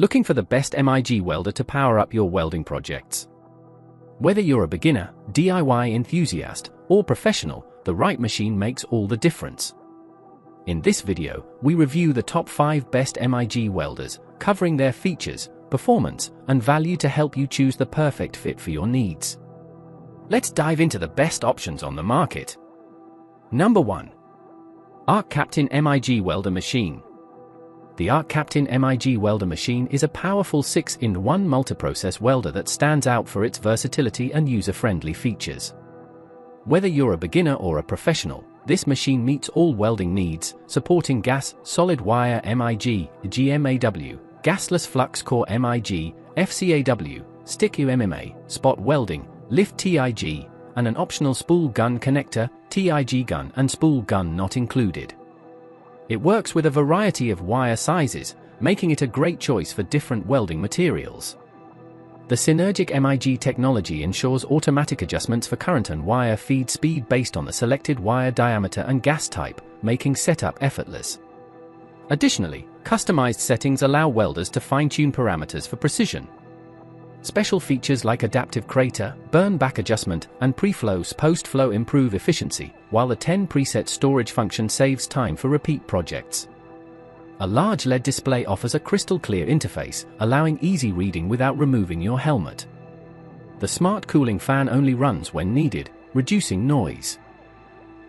Looking for the best MIG welder to power up your welding projects? Whether you're a beginner, DIY enthusiast, or professional, the right machine makes all the difference. In this video, we review the top 5 best MIG welders, covering their features, performance, and value to help you choose the perfect fit for your needs. Let's dive into the best options on the market. Number 1. Arccaptain MIG Welder Machine. The Arccaptain MIG Welder Machine is a powerful 6-in-1 multiprocess welder that stands out for its versatility and user-friendly features. Whether you're a beginner or a professional, this machine meets all welding needs, supporting gas, solid wire MIG, GMAW, gasless flux core MIG, FCAW, stick MMA, spot welding, lift TIG, and an optional spool gun connector, TIG gun and spool gun not included. It works with a variety of wire sizes, making it a great choice for different welding materials. The synergic MIG technology ensures automatic adjustments for current and wire feed speed based on the selected wire diameter and gas type, making setup effortless. Additionally, customized settings allow welders to fine-tune parameters for precision. Special features like adaptive crater, burn-back adjustment, and pre-flow post-flow improve efficiency, while the 10 preset storage function saves time for repeat projects. A large LED display offers a crystal-clear interface, allowing easy reading without removing your helmet. The smart cooling fan only runs when needed, reducing noise.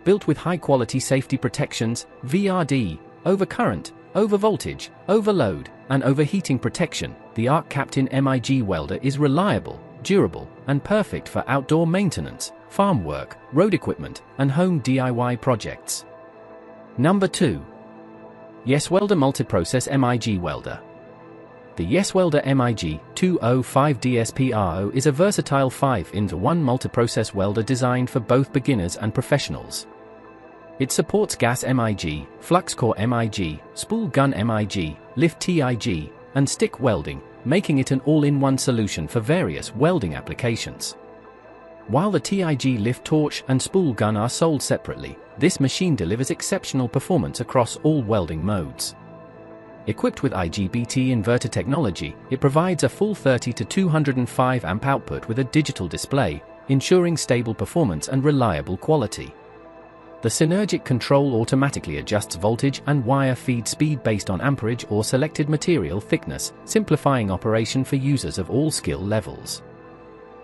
Built with high-quality safety protections, VRD, overcurrent, overvoltage, overload, and overheating protection, the Arccaptain MIG welder is reliable, durable, and perfect for outdoor maintenance, farm work, road equipment, and home DIY projects. Number 2. Yeswelder Multiprocess MIG Welder. The Yeswelder MIG 205 DSPRO is a versatile 5-in-1 multiprocess welder designed for both beginners and professionals. It supports gas MIG, flux core MIG, spool gun MIG, lift TIG, and stick welding, making it an all-in-one solution for various welding applications. While the TIG lift torch and spool gun are sold separately, this machine delivers exceptional performance across all welding modes. Equipped with IGBT inverter technology, it provides a full 30 to 205 amp output with a digital display, ensuring stable performance and reliable quality. The synergic control automatically adjusts voltage and wire feed speed based on amperage or selected material thickness, simplifying operation for users of all skill levels.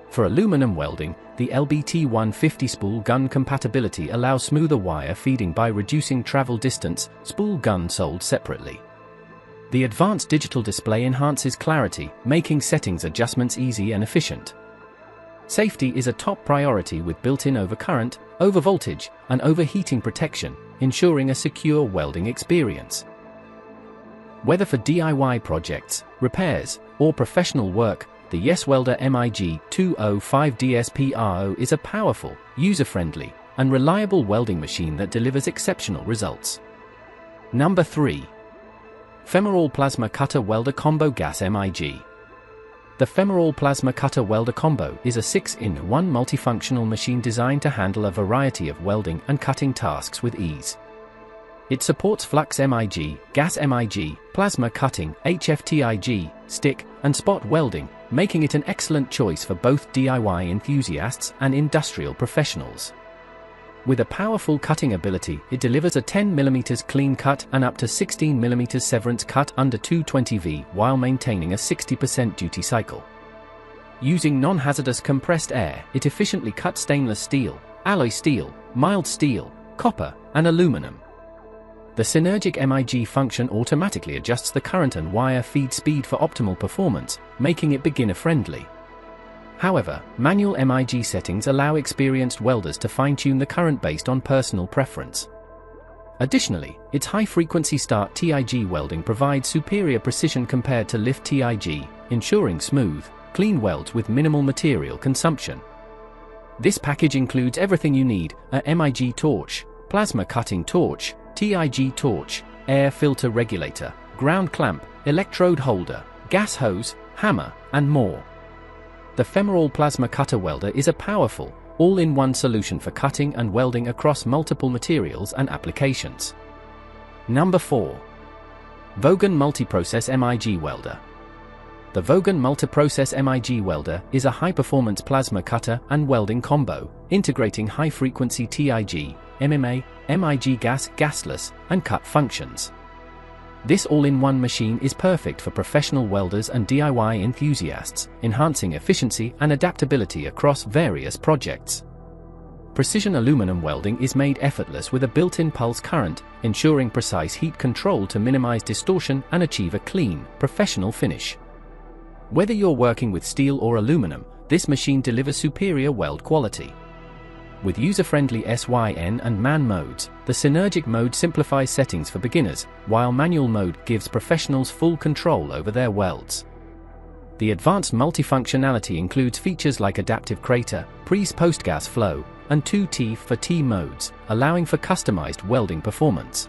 For aluminum welding, the LBT150 spool gun compatibility allows smoother wire feeding by reducing travel distance, spool gun sold separately. The advanced digital display enhances clarity, making settings adjustments easy and efficient. Safety is a top priority with built-in overcurrent, overvoltage, and overheating protection, ensuring a secure welding experience. Whether for DIY projects, repairs, or professional work, the Yeswelder MIG 205 DSPRO is a powerful, user-friendly, and reliable welding machine that delivers exceptional results. Number 3. Femorol Plasma Cutter Welder Combo Gas MIG. The Femorol Plasma Cutter Welder Combo is a 6-in-1 multifunctional machine designed to handle a variety of welding and cutting tasks with ease. It supports flux MIG, gas MIG, plasma cutting, HFTIG, stick, and spot welding, making it an excellent choice for both DIY enthusiasts and industrial professionals. With a powerful cutting ability, it delivers a 10mm clean cut and up to 16mm severance cut under 220V while maintaining a 60% duty cycle. Using non-hazardous compressed air, it efficiently cuts stainless steel, alloy steel, mild steel, copper, and aluminum. The synergic MIG function automatically adjusts the current and wire feed speed for optimal performance, making it beginner-friendly. However, manual MIG settings allow experienced welders to fine-tune the current based on personal preference. Additionally, its high-frequency start TIG welding provides superior precision compared to lift TIG, ensuring smooth, clean welds with minimal material consumption. This package includes everything you need: a MIG torch, plasma cutting torch, TIG torch, air filter regulator, ground clamp, electrode holder, gas hose, hammer, and more. The Femorol Plasma Cutter Welder is a powerful, all-in-one solution for cutting and welding across multiple materials and applications. Number 4. Vogan Multiprocess MIG Welder. The Vogan Multiprocess MIG Welder is a high-performance plasma cutter and welding combo, integrating high-frequency TIG, MMA, MIG gasless, and cut functions. This all-in-one machine is perfect for professional welders and DIY enthusiasts, enhancing efficiency and adaptability across various projects. Precision aluminum welding is made effortless with a built-in pulse current, ensuring precise heat control to minimize distortion and achieve a clean, professional finish. Whether you're working with steel or aluminum, this machine delivers superior weld quality. With user-friendly SYN and MAN modes, the synergic mode simplifies settings for beginners, while manual mode gives professionals full control over their welds. The advanced multifunctionality includes features like adaptive crater, pre-post-gas flow, and 2T for T modes, allowing for customized welding performance.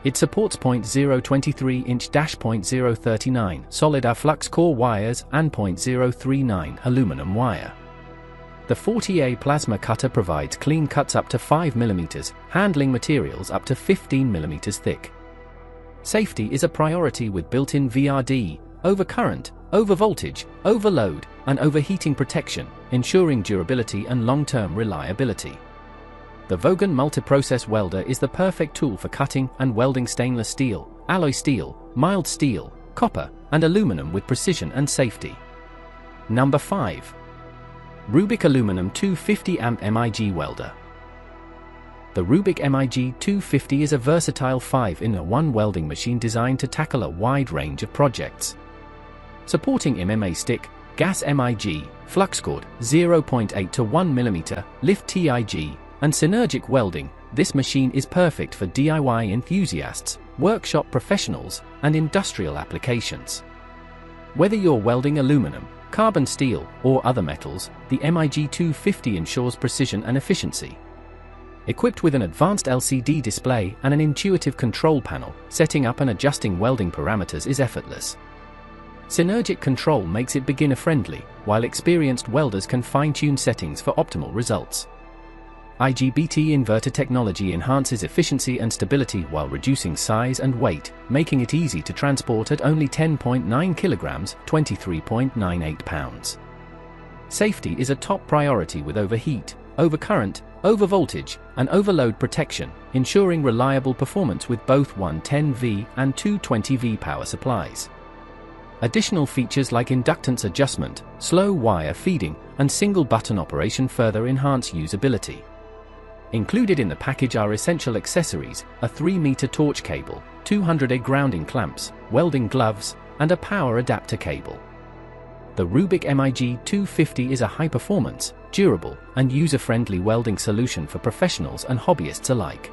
It supports 0.023-0.039 solid flux core wires and 0.039 aluminum wire. The 40A plasma cutter provides clean cuts up to 5 mm, handling materials up to 15 mm thick. Safety is a priority with built-in VRD, overcurrent, overvoltage, overload, and overheating protection, ensuring durability and long-term reliability. The Vogan Multiprocess Welder is the perfect tool for cutting and welding stainless steel, alloy steel, mild steel, copper, and aluminum with precision and safety. Number 5. Rubic Aluminum 250 amp MIG Welder. The Rubic MIG 250 is a versatile 5-in-1 welding machine designed to tackle a wide range of projects. Supporting MMA stick, gas MIG, flux cord, 0.8 to 1 mm, lift TIG, and synergic welding, this machine is perfect for DIY enthusiasts, workshop professionals, and industrial applications. Whether you're welding aluminum, carbon steel, or other metals, the MIG 250 ensures precision and efficiency. Equipped with an advanced LCD display and an intuitive control panel, setting up and adjusting welding parameters is effortless. Synergic control makes it beginner-friendly, while experienced welders can fine-tune settings for optimal results. IGBT inverter technology enhances efficiency and stability while reducing size and weight, making it easy to transport at only 10.9 kilograms, 23.98 pounds. Safety is a top priority with overheat, overcurrent, overvoltage, and overload protection, ensuring reliable performance with both 110V and 220V power supplies. Additional features like inductance adjustment, slow wire feeding, and single button operation further enhance usability. Included in the package are essential accessories, a 3-meter torch cable, 200A grounding clamps, welding gloves, and a power adapter cable. The Rubic MIG 250 is a high-performance, durable, and user-friendly welding solution for professionals and hobbyists alike.